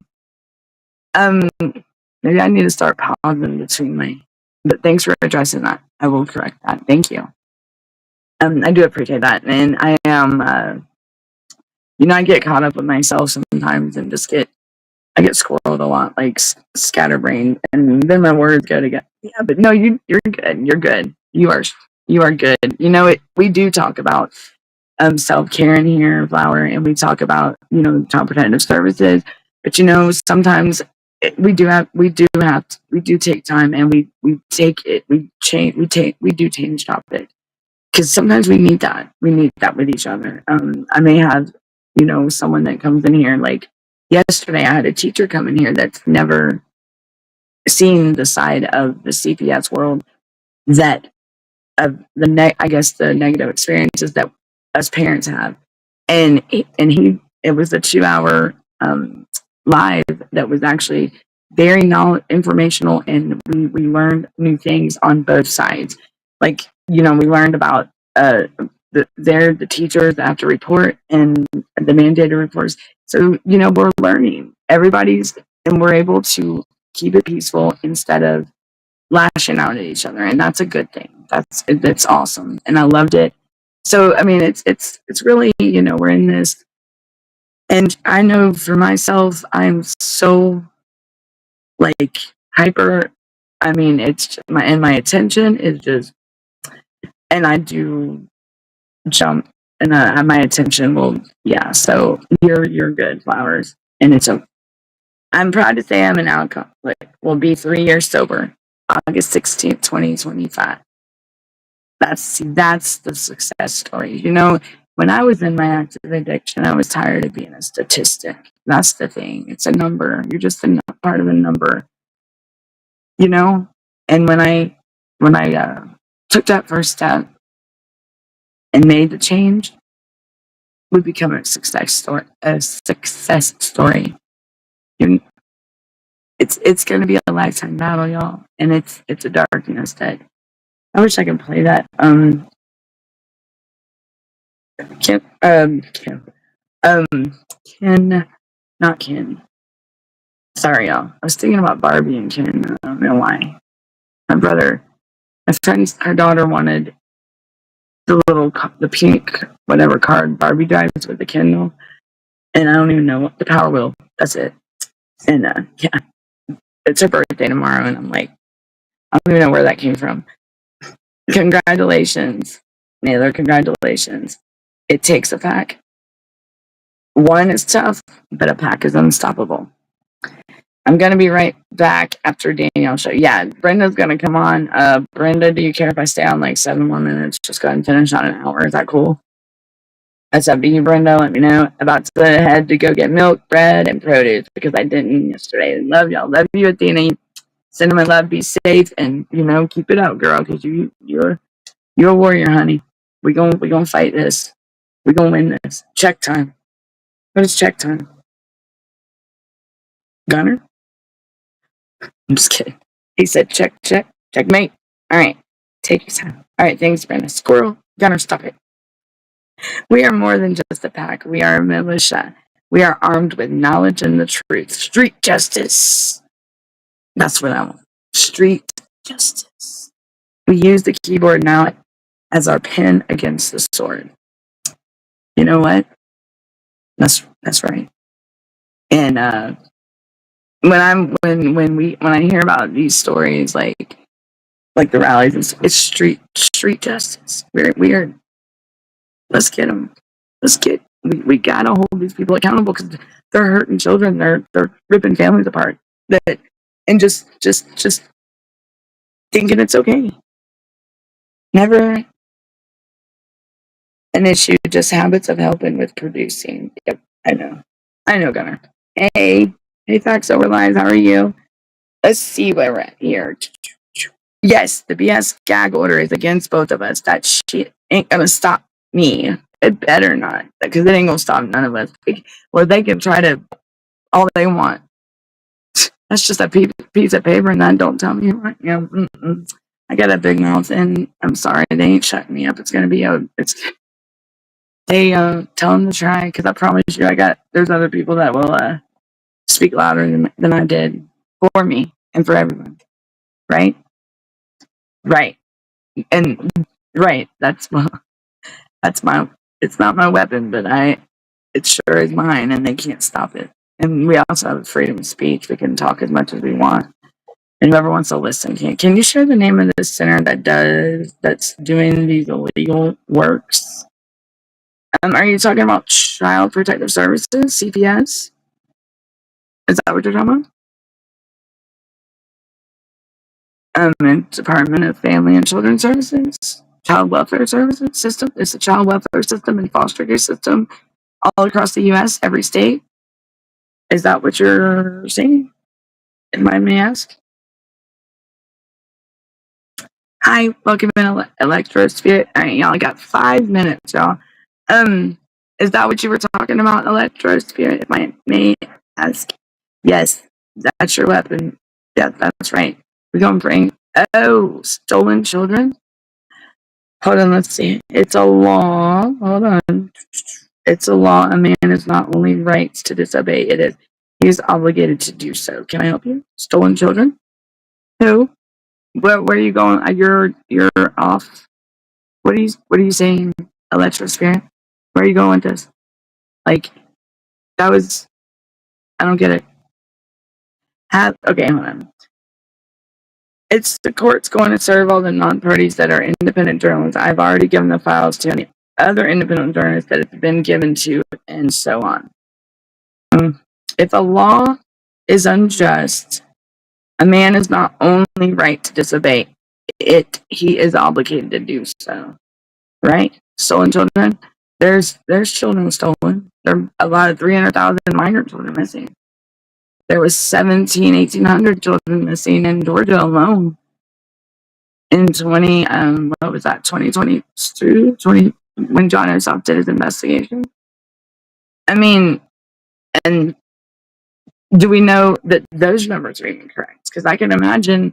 Maybe I need to start pausing between but thanks for addressing that. I will correct that. Thank you. I do appreciate that. And I am, I get caught up with myself sometimes and I get squirreled a lot, like scatterbrained, and then my words go together. Yeah, but no, you're good. You're good. You are good. We do talk about self-care in here, Flower, and we talk about child protective services, but sometimes we do take time, and we take it, we do change topic, because sometimes we need that with each other. I may have someone that comes in here, like yesterday I had a teacher come in here that's never seen the side of the CPS world, that of the I guess the negative experiences that us parents have. And it was a 2 hour live that was actually very informational, and we learned new things on both sides. Like, we learned about the teachers that have to report and the mandated reports. So, we're learning. And we're able to keep it peaceful instead of lashing out at each other, and that's a good thing. That's awesome, and I loved it. So, I mean, it's really, we're in this, and I know for myself, I'm so like hyper. I mean, it's my attention is just, and I do jump, and my attention will, yeah. So you're good, Flowers, and I'm proud to say I'm an alcoholic. Will be 3 years sober, August 16th, 2025. That's the success story. When I was in my active addiction, I was tired of being a statistic. That's the thing. It's a number. You're just part of a number. And when I took that first step and made the change, we become a success story. A success story. It's going to be a lifetime battle, y'all, and it's a darkness that I wish I could play that. Ken, not Ken. Sorry, y'all. I was thinking about Barbie and Ken. I don't know why. My friend, her daughter wanted the pink, whatever card Barbie drives with the Kindle, and I don't even know what the Power Wheel. That's it. And yeah, it's her birthday tomorrow, and I'm like, I don't even know where that came from. Congratulations, Naylor. Congratulations. It takes a pack. One is tough, but a pack is unstoppable. I'm going to be right back after Danielle show. Yeah, Brenda's going to come on. Brenda, do you care if I stay on like 7 more minutes? Just go ahead and finish on an hour. Is that cool? That's up to you, Brenda. Let me know. About to head to go get milk, bread, and produce because I didn't yesterday. Love y'all. Love you, Athena. Send my love. Be safe and keep it up, girl. Because you're a warrior, honey. We gonna fight this. We gonna win this. Check time. What is check time? Gunner? I'm just kidding. He said check, checkmate. All right. Take your time. All right. Thanks, Brenda. Squirrel. Gunner, stop it. We are more than just a pack. We are a militia. We are armed with knowledge and the truth. Street justice. That's what I want. Street justice. We use the keyboard now as our pen against the sword. You know what? That's right. And when I hear about these stories, like the rallies, it's street justice. We are. Let's get them. We gotta hold these people accountable because they're hurting children. They're ripping families apart. And just thinking it's okay. Never an issue. Just habits of helping with producing. Yep, I know, Gunner. Hey, Facts Over Lies. How are you? Let's see where we're at here. Yes, the BS gag order is against both of us. That shit ain't gonna stop me. It better not, because it ain't gonna stop none of us. Well, they can try to all they want. That's just a piece of paper, and that don't tell me what. I got a big mouth, and I'm sorry, they ain't shutting me up. It's gonna be they tell them to try, because I promise you, there's other people that will speak louder than I did for me and for everyone. Right, and right. That's my. It's not my weapon, but it sure is mine, and they can't stop it. And we also have freedom of speech. We can talk as much as we want. And whoever wants to listen can. Can you share the name of this center that's doing these illegal works? Are you talking about Child Protective Services, CPS? Is that what you're talking about? And Department of Family and Children Services, Child Welfare Services system. It's a child welfare system and foster care system all across the U.S., every state. Is that what you're saying? Mind me ask? Hi, welcome in Electro Spirit. All right, y'all, I got 5 minutes, y'all. Is that what you were talking about, Electro Spirit? If I may ask. Yes, that's your weapon. Yeah, that's right. We're going for stolen children. Hold on, let's see. It's a law. Hold on. It's a law. A man is not only right to disobey, it is he is obligated to do so. Can I help you? Stolen children? Who? Where are you going? You're off. What are you saying, Electro Spirit? Where are you going with this? Like that was I don't get it. Okay, hold on. It's the court's going to serve all the non-parties that are independent journalists. I've already given the files to any other independent journalists that it's been given to, and so on. If a law is unjust, a man is not only right to disobey it, he is obligated to do so. Right? Stolen children. There's children stolen. There are a lot of 300,000 minor children missing. There was 1,800 children missing in Georgia alone in 2022, when John Ossoff did his investigation. I mean, and do we know that those numbers are even correct? Because I can imagine,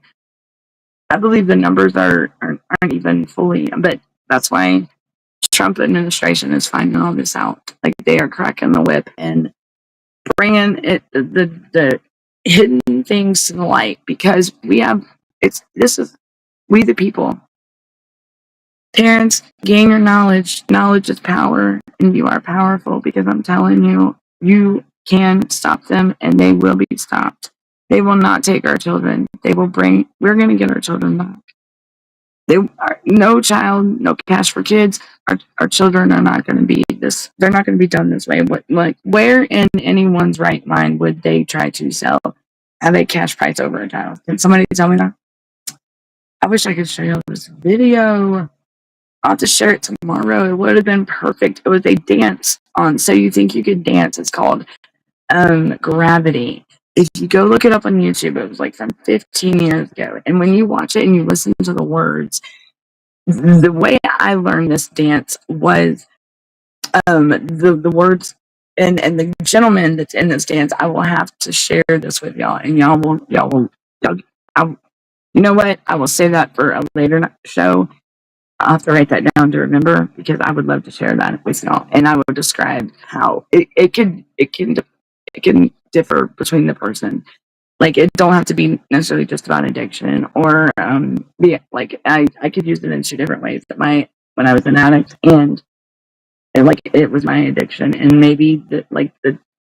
I believe the numbers aren't even fully, but that's why Trump administration is finding all this out. Like they are cracking the whip and bringing the hidden things to the light, because we the people. Parents, gain your knowledge. Knowledge is power, and you are powerful, because I'm telling you, you can stop them, and they will be stopped. They will not take our children. We're going to get our children back. No child, no cash for kids. Our children are not going to be this. They're not going to be done this way. Where in anyone's right mind would they try to have a cash price over a child? Can somebody tell me that? I wish I could show you this video. I'll have to share it tomorrow. It would have been perfect. It was a dance on So You Think You Could Dance. It's called Gravity. If you go look it up on YouTube, it was like from 15 years ago. And when you watch it and you listen to the words, the way I learned this dance was the words and the gentleman that's in this dance. I will have to share this with y'all, and you know what? I will say that for a later show. I'll have to write that down to remember, because I would love to share that with y'all, and I will describe how it can differ between the person. Like, it don't have to be necessarily just about addiction, or I could use it in two different ways. When I was an addict, and it was my addiction, and maybe the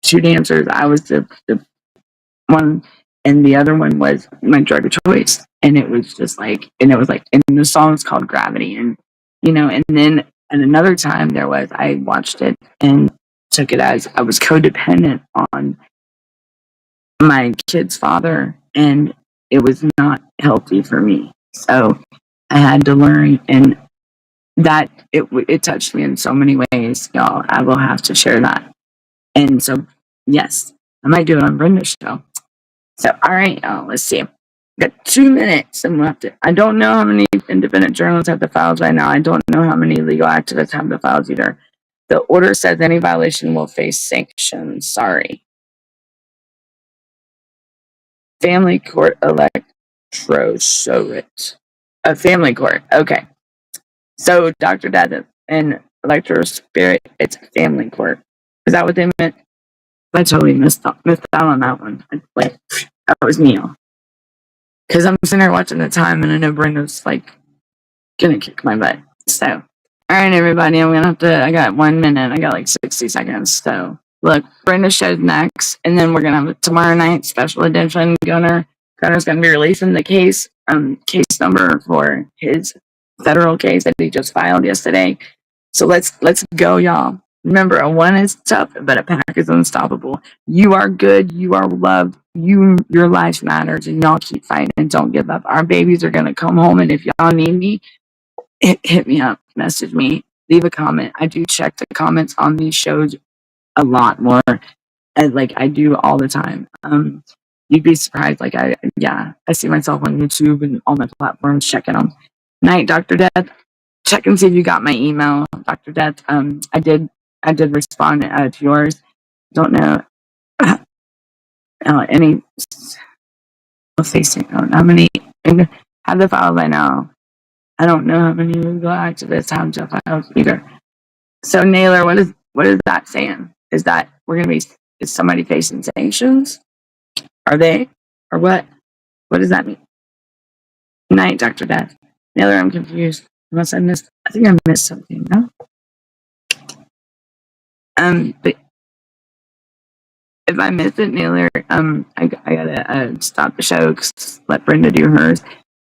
two dancers, I was the one, and the other one was my drug of choice. And it was just and the song's called Gravity. And and then at another time I watched it and took it as I was codependent on my kid's father, and it was not healthy for me. So I had to learn, and that it touched me in so many ways, y'all. I will have to share that. And so, yes, I might do it on Brenda's show. So, all right, y'all, let's see. Got 2 minutes and left. I don't know how many independent journalists have the files right now. I don't know how many legal activists have the files either. The order says any violation will face sanctions. Sorry. Family court electrosurate. A family court. Okay. So, Dr. Dad and Electro Spirit, it's family court. Is that what they meant? I totally missed out on that one. That was me, y'all. Because I'm sitting there watching the time, and I know Brenda's gonna kick my butt. So, all right, everybody, I got 1 minute. I got 60 seconds. So, look, Brenda's show's next, and then we're gonna have a tomorrow night special edition. Gunner's gonna be releasing the case number for his federal case that he just filed yesterday. So let's go, y'all. Remember, a one is tough, but a pack is unstoppable. You are good. You are loved. Your life matters, and y'all keep fighting and don't give up. Our babies are going to come home, and if y'all need me, hit me up, message me, leave a comment. I do check the comments on these shows a lot more, and I do all the time. You'd be surprised. I see myself on YouTube and all my platforms checking them. Night, Dr. Death. check and see if you got my email, Dr. Death. I did respond to yours. Don't know any facing. I don't know how many have the file by now. I don't know how many legal activists have jail files either. So Naylor, what is that saying? Is that we're gonna be? Is somebody facing sanctions? Are they? Or what? What does that mean? Good night, Dr. Death. Naylor, I'm confused. Unless I think I missed something, no? But if I missed it, Naylor, I gotta stop the show, let Brenda do hers.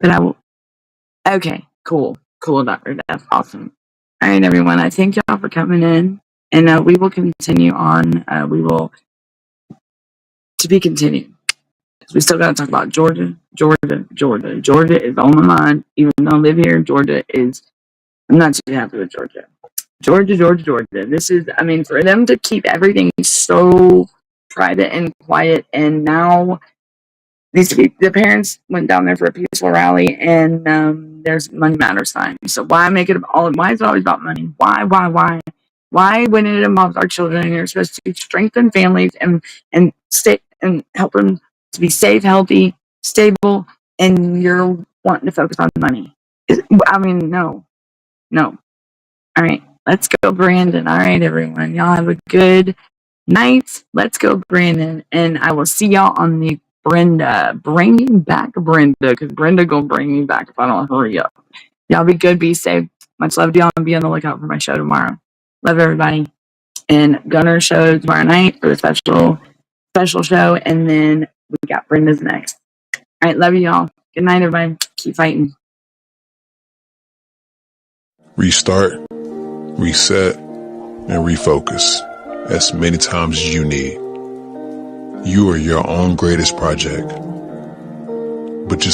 But I will. Okay, cool, Dr. Death, awesome. All right, everyone. I thank y'all for coming in, and we will continue on. We will to be continued. We still got to talk about Georgia. Georgia is on my mind. Even though I live here, Georgia is. I'm not too happy with Georgia. Georgia. This is, I mean, for them to keep everything so private and quiet, and now the parents went down there for a peaceful rally, and there's money matters sign. So why make it why is it always about money? Why when it involves our children, you're supposed to strengthen families and stay and help them to be safe, healthy, stable, and you're wanting to focus on money? I mean, no. All right, let's go, Brandon. All right, everyone. Y'all have a good night. Let's go, Brandon. And I will see y'all on the Brenda. Bringing back Brenda, because Brenda gonna bring me back if I don't hurry up. Y'all be good, be safe. Much love to y'all, and be on the lookout for my show tomorrow. Love everybody. And Gunner's show tomorrow night for the special show. And then we got Brenda's next. All right, love you, y'all. Good night, everybody. Keep fighting. Restart, reset, and refocus as many times as you need. You are your own greatest project, but just